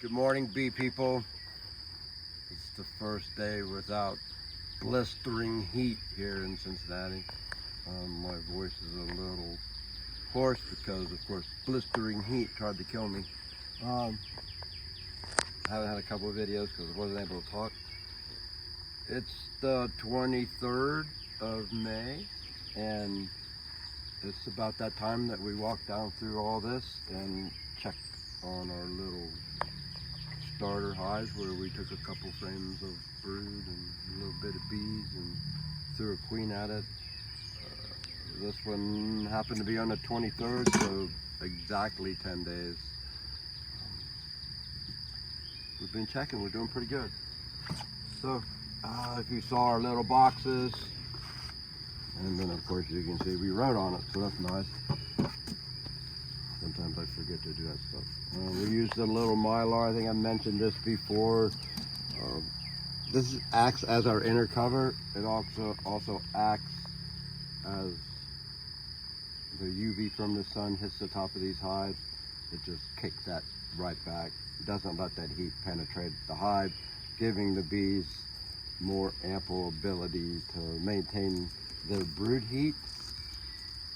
Good morning, bee people. It's the first day without blistering heat here in Cincinnati. My voice is a little hoarse because, of course, blistering heat tried to kill me. I haven't had a couple of videos because I wasn't able to talk. It's the 23rd of May, and it's about that time that we walk down through all this and check on our little starter hives, where we took a couple frames of brood and a little bit of bees and threw a queen at it. This one happened to be on the 23rd, so exactly 10 days. We've been checking, we're doing pretty good. So if you saw our little boxes, and then of course you can see we wrote on it, so that's nice. Sometimes I forget to do that stuff. We used a little mylar. I think I mentioned this before. This acts as our inner cover. It also acts as the UV from the sun hits the top of these hives. It just kicks that right back. It doesn't let that heat penetrate the hive, giving the bees more ample ability to maintain their brood heat.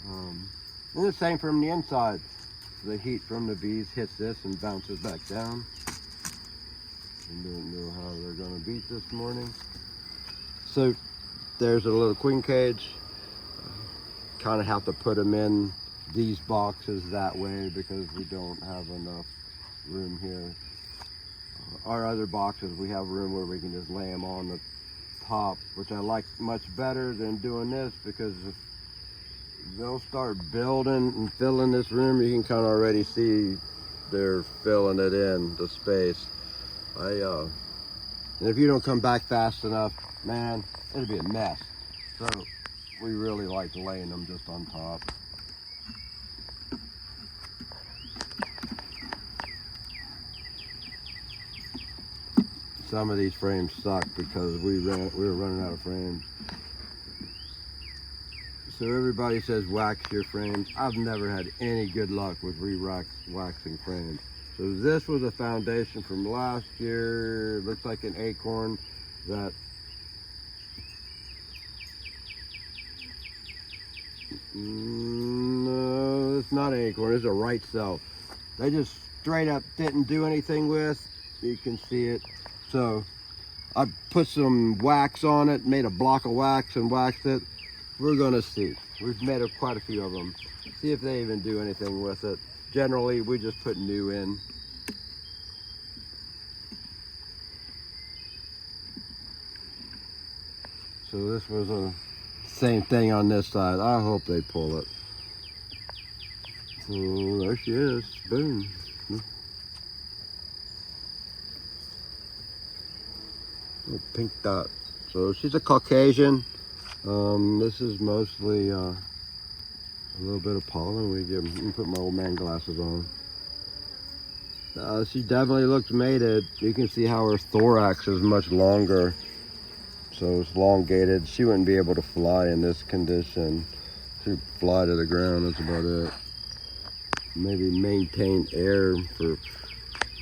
And the same from the inside. The heat from the bees hits this and bounces back down. I don't know how they're going to beat this morning. So there's a little queen cage. Kind of have to put them in these boxes that way because we don't have enough room here. Our other boxes, we have room where we can just lay them on the top, which I like much better than doing this, because if they'll start building and filling this room, you can kind of already see they're filling it in, the space. And if you don't come back fast enough, man, it'll be a mess. So we really like laying them just on top. Some of these frames suck because we were running out of frames. So everybody says wax your frames. I've never had any good luck with waxing frames. So this was a foundation from last year. It looks like an acorn that no, it's not an acorn, it's a right cell. They just straight up didn't do anything with. You can see it. So I put some wax on it, made a block of wax and waxed it. We're gonna see. We've made quite a few of them. See if they even do anything with it. Generally, we just put new in. So this was a same thing on this side. I hope they pull it. So there she is. Boom. Little pink dot. So she's a Caucasian. This is mostly a little bit of pollen. Let me put my old man glasses on. She definitely looks mated. You can see how her thorax is much longer. So it's elongated. She wouldn't be able to fly in this condition. She'd fly to the ground, that's about it. Maybe maintain air for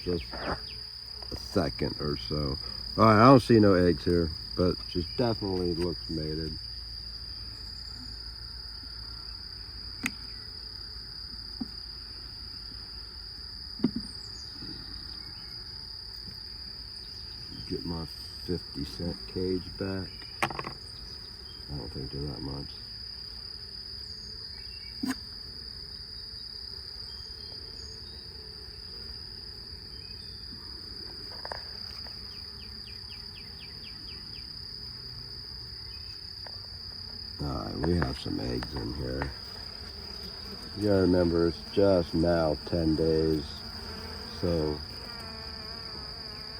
just a second or so. All right, I don't see no eggs here, but she definitely looks mated. Get my 50-cent cage back. I don't think they're that much. Alright, we have some eggs in here. You gotta remember, it's just now 10 days, so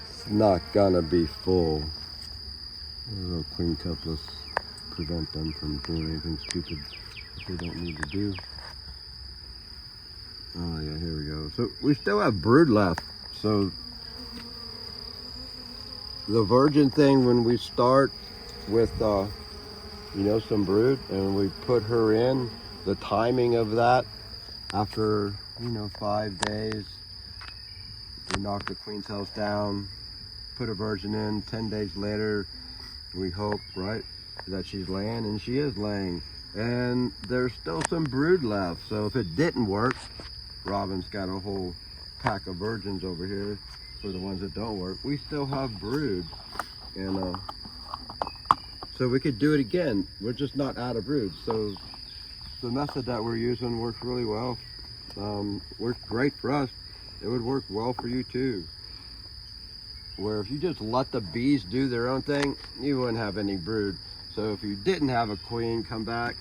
it's not gonna be full. A little queen couplets prevent them from doing anything stupid that they don't need to do. Oh yeah, here we go. So we still have brood left. So the virgin thing, when we start with some brood and we put her in, the timing of that after 5 days We knock the queen cells down, put a virgin in. 10 days later, we hope, right, that she's laying, and she is laying. And there's still some brood left. So if it didn't work, Robin's got a whole pack of virgins over here for the ones that don't work. We still have brood. And so we could do it again. We're just not out of brood. So the method that we're using works really well. Works great for us. It would work well for you too. Where if you just let the bees do their own thing, you wouldn't have any brood. So if you didn't have a queen come back,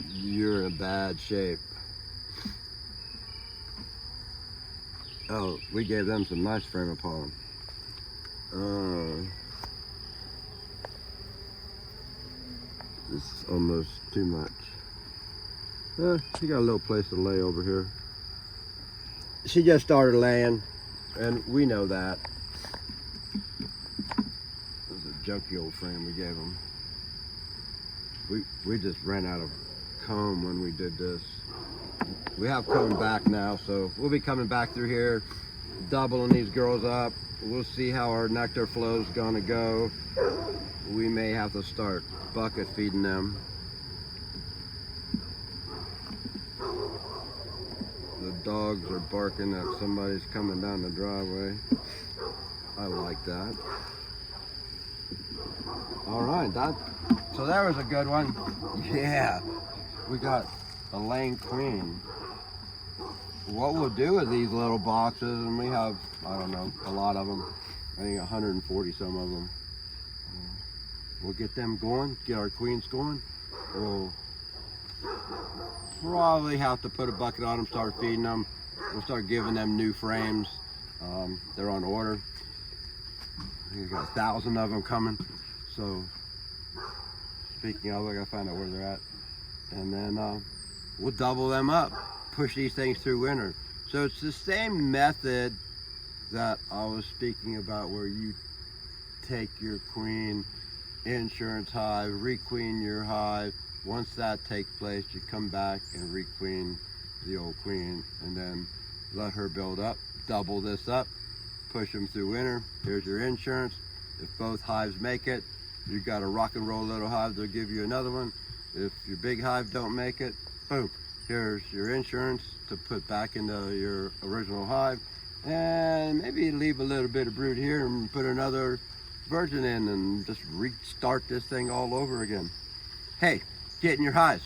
you're in bad shape. Oh, we gave them some nice frame of pollen. This is almost too much. She got a little place to lay over here. She just started laying, and we know that. This is a junky old frame we gave them. We just ran out of comb when we did this. We have comb back now, so we'll be coming back through here, doubling these girls up. We'll see how our nectar flow is gonna go. We may have to start bucket feeding them. The dogs are barking that somebody's coming down the driveway. I like that. All right, so that was a good one. Yeah, we got a laying queen. What we'll do with these little boxes, and we have, I don't know, a lot of them. I think 140 some of them. We'll get them going, get our queens going. We'll probably have to put a bucket on them, start feeding them. We'll start giving them new frames. They're on order. We got 1,000 of them coming. So speaking of, I gotta find out where they're at. And then we'll double them up, push these things through winter. So it's the same method that I was speaking about, where you take your queen, insurance hive, requeen your hive. Once that takes place, you come back and requeen the old queen, and then let her build up, double this up, push them through winter. Here's your insurance. If both hives make it, you've got a rock and roll little hive, they'll give you another one. If your big hive don't make it, boom, here's your insurance to put back into your original hive. And maybe leave a little bit of brood here and put another virgin in and just restart this thing all over again. Hey, get in your hives.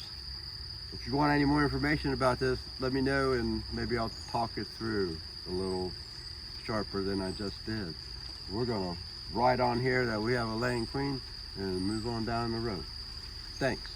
If you want any more information about this, let me know, and maybe I'll talk it through a little sharper than I just did. We're gonna ride on here that we have a laying queen and move on down the road. Thanks.